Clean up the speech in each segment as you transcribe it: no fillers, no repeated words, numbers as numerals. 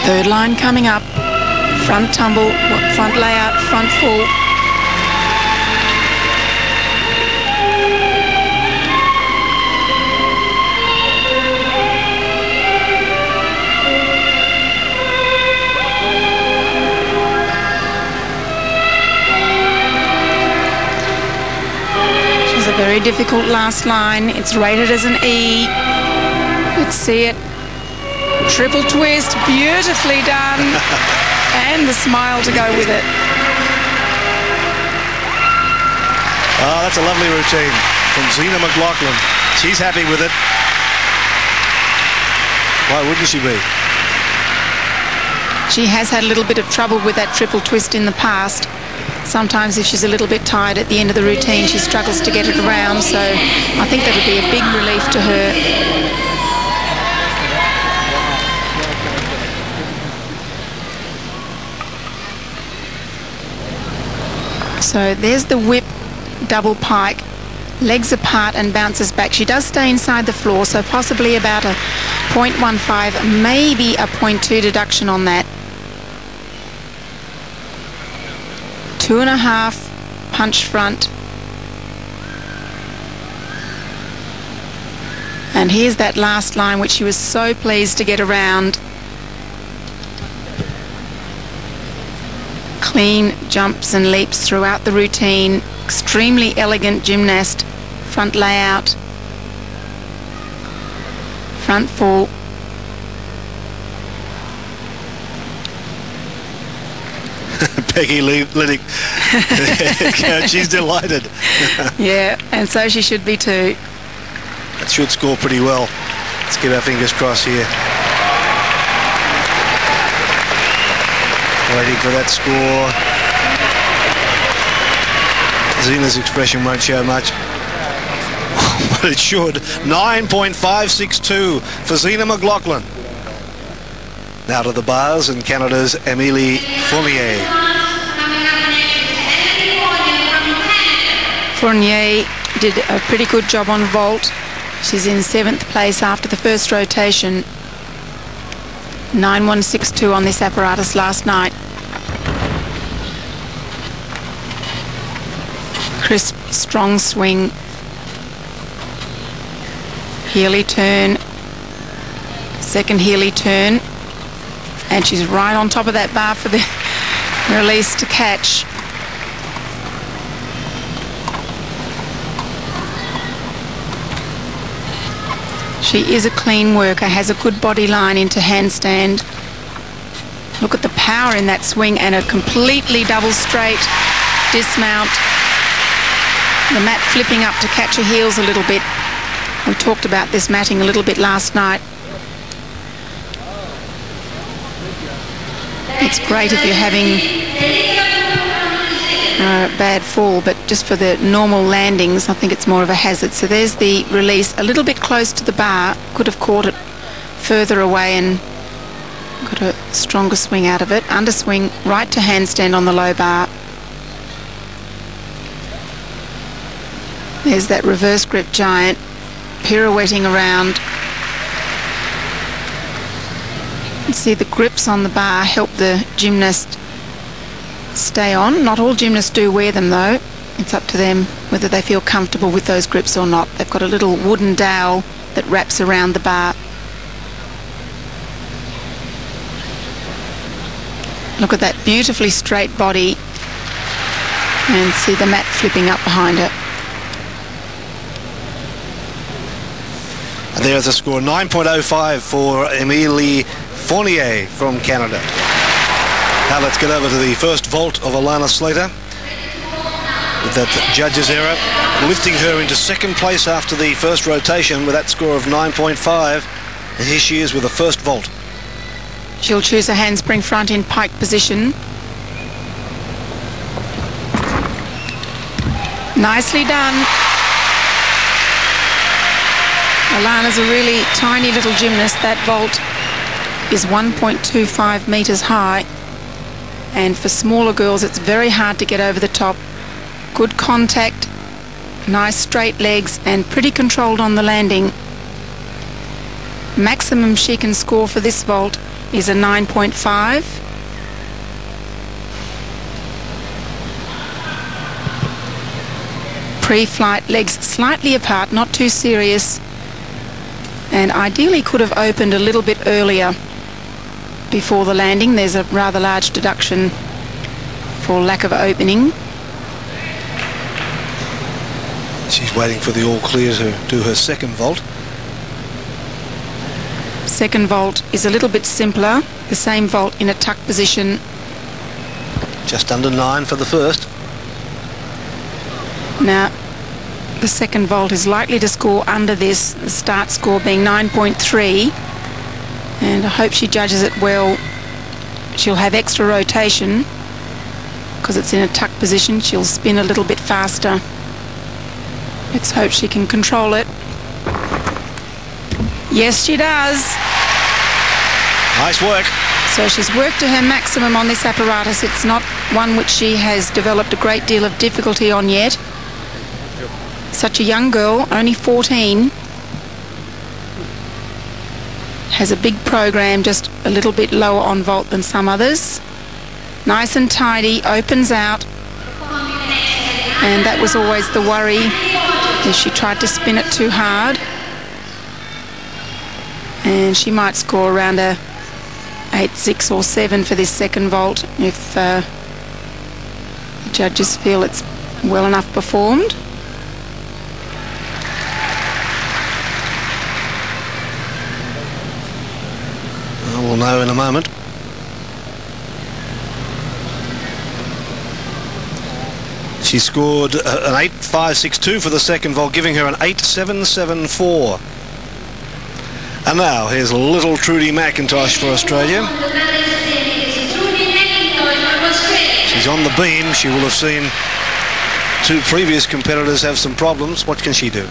Third line coming up. Front tumble, front layout, front full. She's a very difficult last line. It's rated as an E. Let's see it. Triple twist, beautifully done. And the smile to go with it. Oh, that's a lovely routine from Zina McLaughlin. She's happy with it. Why wouldn't she be? She has had a little bit of trouble with that triple twist in the past. Sometimes if she's a little bit tired at the end of the routine, she struggles to get it around. So I think that would be a big relief to her. So there's the whip double pike, legs apart and bounces back. She does stay inside the floor, so possibly about a 0.15, maybe a 0.2 deduction on that. 2.5 punch front. And here's that last line, which she was so pleased to get around. Clean jumps and leaps throughout the routine. Extremely elegant gymnast. Front layout. Front full. Peggy Liddick. She's delighted. Yeah, and so she should be too. That should score pretty well. Let's keep our fingers crossed here. Waiting for that score. Zina's expression won't show much, but it should. 9.562 for Zina McLaughlin. Now to the bars and Canada's Emilie Fournier. Fournier did a pretty good job on vault. She's in 7th place after the first rotation. 9.162 on this apparatus last night. Crisp, strong swing. Heely turn. Second Heely turn. And she's right on top of that bar for the release to catch. She is a clean worker, has a good body line into handstand. Look at the power in that swing and a completely double straight dismount. The mat flipping up to catch her heels a little bit. We talked about this matting a little bit last night. It's great if you're having a bad fall, but just for the normal landings, I think it's more of a hazard. So there's the release, a little bit close to the bar. Could have caught it further away and got a stronger swing out of it. Underswing right to handstand on the low bar. There's that reverse grip giant pirouetting around. You see the grips on the bar help the gymnast stay on. Not all gymnasts do wear them though. It's up to them whether they feel comfortable with those grips or not. They've got a little wooden dowel that wraps around the bar. Look at that beautifully straight body and see the mat flipping up behind her. And there's a score, 9.05 for Emilie Fournier from Canada. Now let's get over to the first vault of Alana Slater. With that judge's error, lifting her into 2nd place after the first rotation with that score of 9.5. And here she is with the first vault. She'll choose a handspring front in pike position. Nicely done. Alana's a really tiny little gymnast. That vault is 1.25 meters high. And for smaller girls, it's very hard to get over the top. Good contact, nice straight legs, and pretty controlled on the landing. Maximum she can score for this vault is a 9.5. Pre-flight legs slightly apart, not too serious, and ideally could have opened a little bit earlier before the landing. There's a rather large deduction for lack of opening. She's waiting for the all clear to do her second vault. Second vault is a little bit simpler, the same vault in a tuck position. Just under 9 for the first. Now, the second vault is likely to score under this, the start score being 9.3, and I hope she judges it well. She'll have extra rotation because it's in a tuck position. She'll spin a little bit faster. Let's hope she can control it. Yes, she does. Nice work. So she's worked to her maximum on this apparatus. It's not one which she has developed a great deal of difficulty on yet. Such a young girl, only 14, has a big program, just a little bit lower on vault than some others. Nice and tidy, opens out, and that was always the worry if she tried to spin it too hard. And she might score around a 8.6 or 7 for this second vault if the judges feel it's well enough performed. We'll know in a moment. She scored an 8.562 for the second vault, giving her an 8.774. And now here's little Trudy McIntosh for Australia. She's on the beam. She will have seen two previous competitors have some problems. What can she do?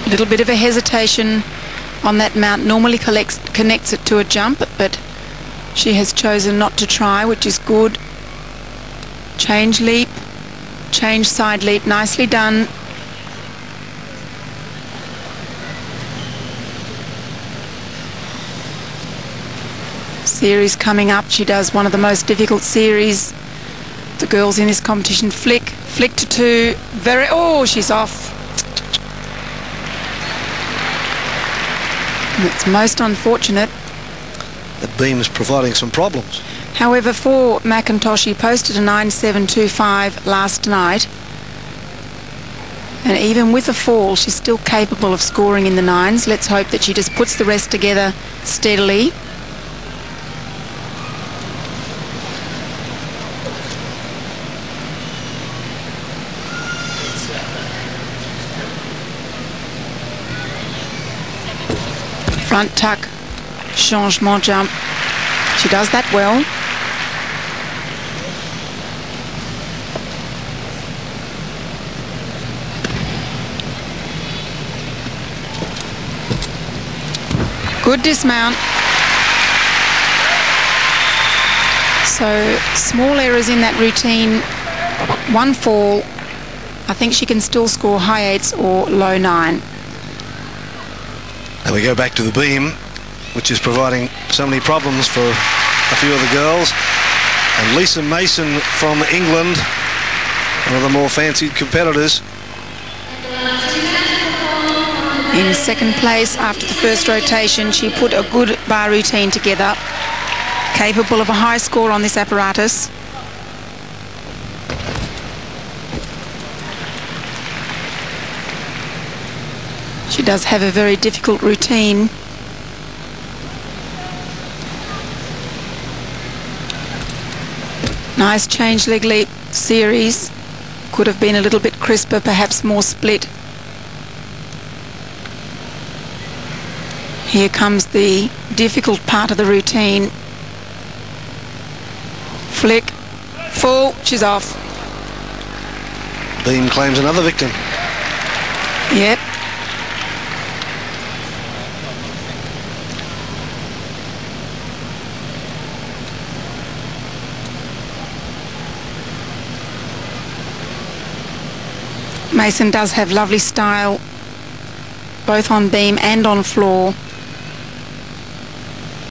A little bit of a hesitation on that mount. Normally connects it to a jump, but she has chosen not to try, which is good. Change leap, change side leap, nicely done. Series coming up. She does one of the most difficult series the girls in this competition. Flick to 2, she's off. It's most unfortunate. The beam is providing some problems. However, for McIntosh, he posted a 9.725 last night, and even with a fall, she's still capable of scoring in the 9s. Let's hope that she just puts the rest together steadily. Front tuck, changement jump. She does that well. Good dismount. So small errors in that routine. One fall. I think she can still score high 8s or low 9. And we go back to the beam, which is providing so many problems for a few of the girls. And Lisa Mason from England, one of the more fancied competitors. In second place after the first rotation, she put a good bar routine together, capable of a high score on this apparatus. She does have a very difficult routine. Nice change leg leap series. Could have been a little bit crisper, perhaps more split. Here comes the difficult part of the routine. Flick, fall, she's off. Beam claims another victim. Yep. Mason does have lovely style, both on beam and on floor.